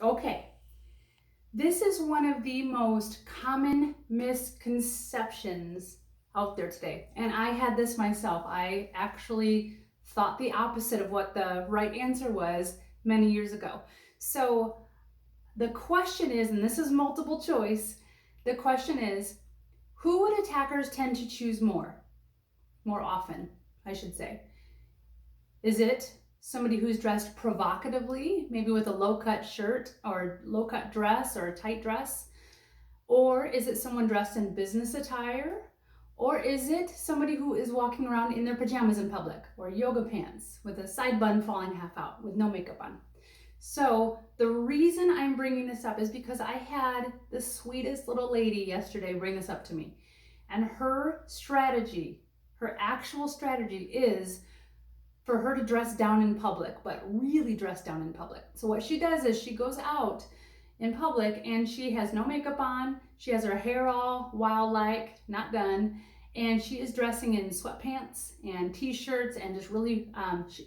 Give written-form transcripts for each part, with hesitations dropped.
Okay, this is one of the most common misconceptions out there today. And I had this myself. I actually thought the opposite of what the right answer was many years ago. So the question is, and this is multiple choice, the question is, who would attackers tend to choose more often, I should say? Is it somebody who's dressed provocatively, maybe with a low cut shirt or low cut dress or a tight dress? Or is it someone dressed in business attire? Or is it somebody who is walking around in their pajamas in public or yoga pants with a side bun falling half out with no makeup on? So, the reason I'm bringing this up is because I had the sweetest little lady yesterday bring this up to me. And her strategy, her actual strategy is for her to dress down in public, but really dress down in public. So what she does is she goes out in public and she has no makeup on. She has her hair all wild-like, not done, and she is dressing in sweatpants and t-shirts and just really,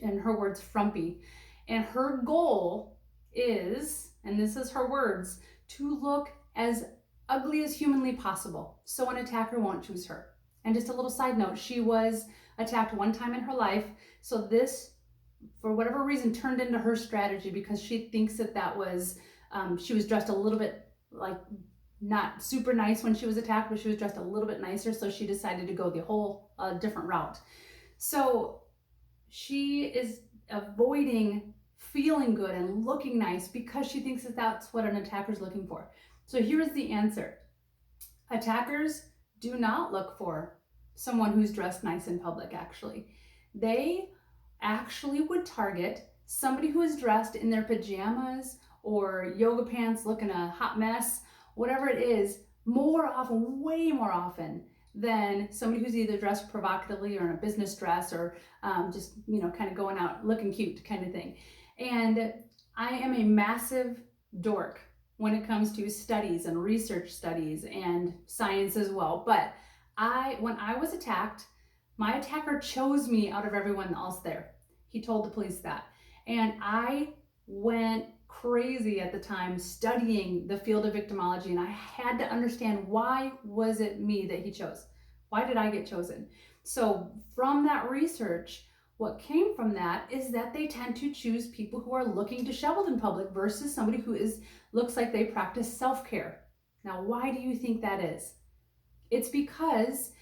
in her words, frumpy. And her goal is, and this is her words, to look as ugly as humanly possible so an attacker won't choose her. And just a little side note, she was attacked one time in her life. So this, for whatever reason, turned into her strategy because she thinks that was, she was dressed a little bit like not super nice when she was attacked, but she was dressed a little bit nicer. So she decided to go the whole different route. So she is avoiding feeling good and looking nice because she thinks that's what an attacker is looking for. So here's the answer. Attackers do not look for someone who's dressed nice in public, actually. They actually would target somebody who is dressed in their pajamas or yoga pants looking a hot mess, whatever it is, more often, way more often than somebody who's either dressed provocatively or in a business dress or just, kind of going out looking cute kind of thing. And I am a massive dork when it comes to studies and research studies and science as well. But when I was attacked, my attacker chose me out of everyone else there. He told the police that. And I went crazy at the time studying the field of victimology, and I had to understand, why was it me that he chose? Why did I get chosen? So from that research, what came from that is that they tend to choose people who are looking disheveled in public versus somebody who looks like they practice self-care. Now, why do you think that is? It's because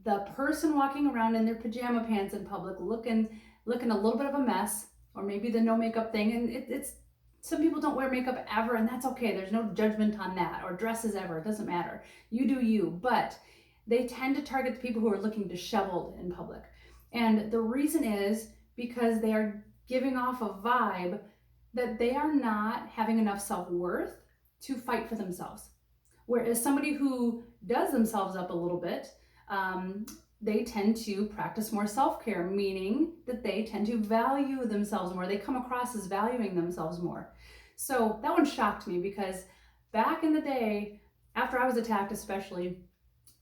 the person walking around in their pajama pants in public looking a little bit of a mess, or maybe the no makeup thing, and it's some people don't wear makeup ever, and that's okay. There's no judgment on that, or dresses ever. It doesn't matter. You do you. But they tend to target the people who are looking disheveled in public. And the reason is because they are giving off a vibe that they are not having enough self-worth to fight for themselves. Whereas somebody who does themselves up a little bit, they tend to practice more self-care, meaning that they tend to value themselves more. They come across as valuing themselves more. So that one shocked me because back in the day, after I was attacked especially,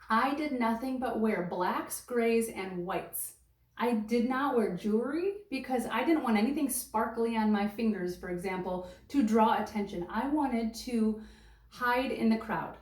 I did nothing but wear blacks, grays, and whites. I did not wear jewelry because I didn't want anything sparkly on my fingers, for example, to draw attention. I wanted to hide in the crowd.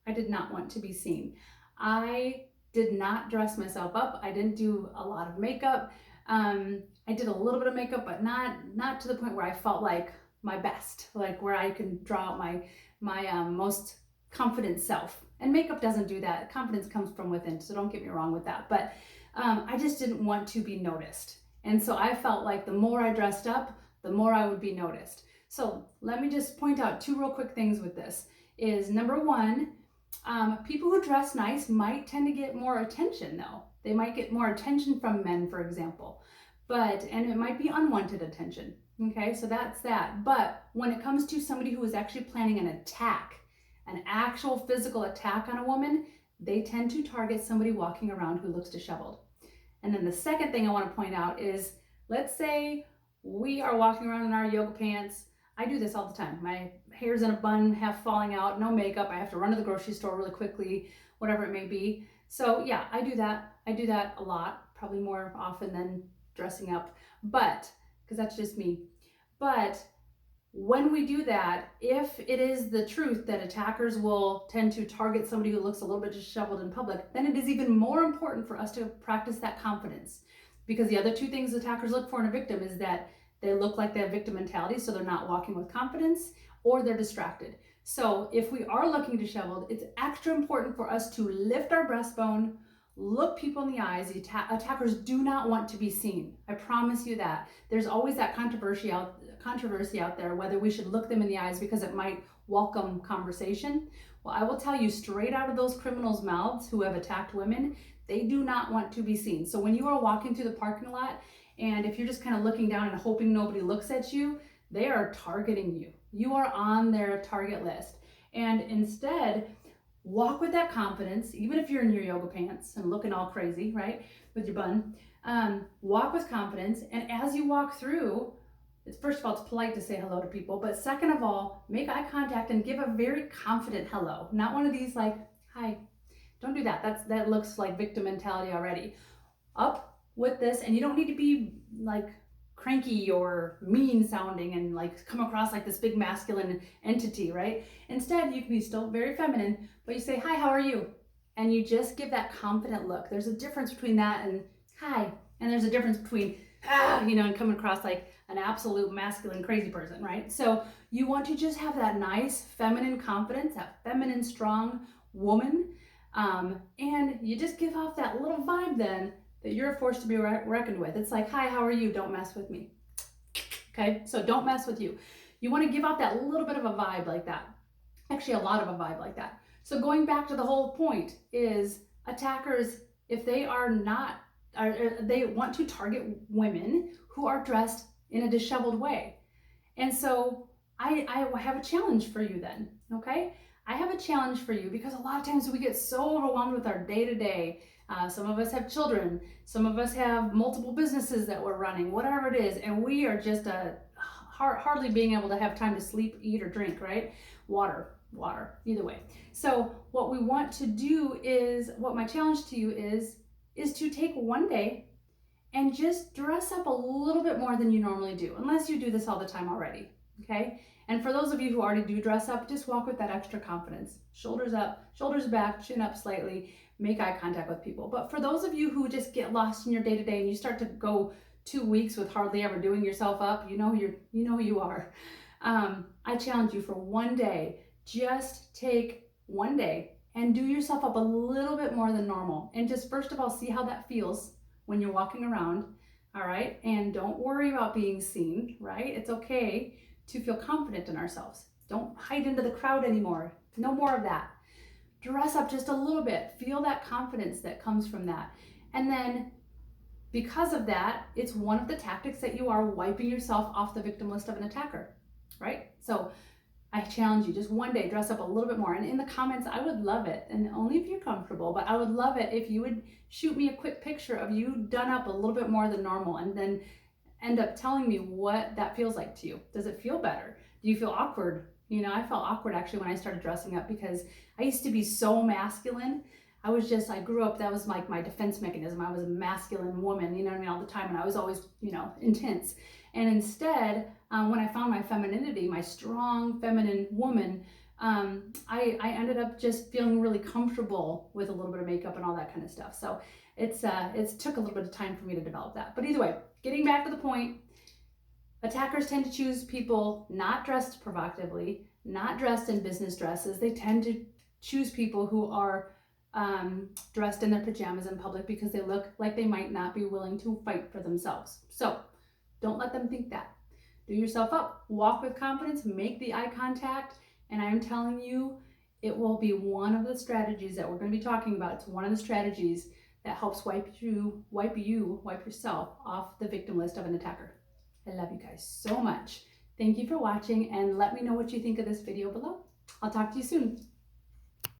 I did not want to be seen. I did not dress myself up. I didn't do a lot of makeup. I did a little bit of makeup, but not to the point where I felt like my best, like where I can draw out my most confident self. And makeup doesn't do that. Confidence comes from within, so don't get me wrong with that. But I just didn't want to be noticed. And so I felt like the more I dressed up, the more I would be noticed. So let me just point out two real quick things with this. Is number one, people who dress nice might tend to get more attention though. They might get more attention from men, for example, and it might be unwanted attention. Okay, so that's that. But when it comes to somebody who is actually planning an attack, an actual physical attack on a woman, they tend to target somebody walking around who looks disheveled. And then the second thing I want to point out is, let's say we are walking around in our yoga pants. I do this all the time. My hair's in a bun, half falling out, no makeup. I have to run to the grocery store really quickly, whatever it may be. So yeah, I do that. I do that a lot, probably more often than dressing up, but because that's just me. But When we do that, if it is the truth that attackers will tend to target somebody who looks a little bit disheveled in public, then it is even more important for us to practice that confidence. Because the other two things attackers look for in a victim is that they look like they have victim mentality, so they're not walking with confidence, or they're distracted. So if we are looking disheveled, it's extra important for us to lift our breastbone, look people in the eyes. The attackers do not want to be seen. I promise you that. There's always that controversy out there whether we should look them in the eyes because it might welcome conversation. Well, I will tell you straight out of those criminals' mouths who have attacked women, they do not want to be seen. So when you are walking through the parking lot, and if you're just kind of looking down and hoping nobody looks at you, they are targeting you. You are on their target list. And instead, walk with that confidence, even if you're in your yoga pants and looking all crazy, right, with your bun. Walk with confidence, and as you walk through, first of all, it's polite to say hello to people, but second of all, make eye contact and give a very confident hello. Not one of these like, hi. Don't do that. That looks like victim mentality already. Up with this, and you don't need to be like cranky or mean sounding and like come across like this big masculine entity, right? Instead, you can be still very feminine, but you say, hi, how are you? And you just give that confident look. There's a difference between that and hi, and there's a difference between and coming across like an absolute masculine crazy person, right? So you want to just have that nice feminine confidence, that feminine strong woman, and you just give off that little vibe then that you're a force to be reckoned with. It's like, hi, how are you? Don't mess with me. Okay, so don't mess with you. You want to give out that little bit of a vibe like that. Actually, a lot of a vibe like that. So going back to the whole point is attackers, if they are not, they want to target women who are dressed in a disheveled way. And so I have a challenge for you then, okay? I have a challenge for you because a lot of times we get so overwhelmed with our day-to-day. Some of us have children, some of us have multiple businesses that we're running, whatever it is, and we are just hardly being able to have time to sleep, eat, or drink, right? Water, either way. So what we want to do is, what my challenge to you is to take one day and just dress up a little bit more than you normally do, unless you do this all the time already, okay? And for those of you who already do dress up, just walk with that extra confidence. Shoulders up, shoulders back, chin up slightly, make eye contact with people. But for those of you who just get lost in your day-to-day and you start to go 2 weeks with hardly ever doing yourself up, you know who you are. I challenge you for one day, just take one day and do yourself up a little bit more than normal. And just first of all, see how that feels when you're walking around, all right? And don't worry about being seen, right? It's okay to feel confident in ourselves. Don't hide into the crowd anymore. No more of that. Dress up just a little bit. Feel that confidence that comes from that. And then because of that, it's one of the tactics that you are wiping yourself off the victim list of an attacker, right? So I challenge you, just one day, dress up a little bit more. And in the comments, I would love it, and only if you're comfortable, but I would love it if you would shoot me a quick picture of you done up a little bit more than normal, and then end up telling me what that feels like to you. Does it feel better? Do you feel awkward? I felt awkward actually when I started dressing up because I used to be so masculine. I grew up, that was like my defense mechanism. I was a masculine woman, all the time, and I was always, intense. And instead, when I found my femininity, my strong feminine woman, I ended up just feeling really comfortable with a little bit of makeup and all that kind of stuff. So it's took a little bit of time for me to develop that. But either way, getting back to the point, attackers tend to choose people not dressed provocatively, not dressed in business dresses. They tend to choose people who are dressed in their pajamas in public because they look like they might not be willing to fight for themselves. So don't let them think that. Do yourself up, walk with confidence, make the eye contact, and I'm telling you, it will be one of the strategies that we're going to be talking about. It's one of the strategies that helps wipe yourself off the victim list of an attacker. I love you guys so much. Thank you for watching, and let me know what you think of this video below. I'll talk to you soon.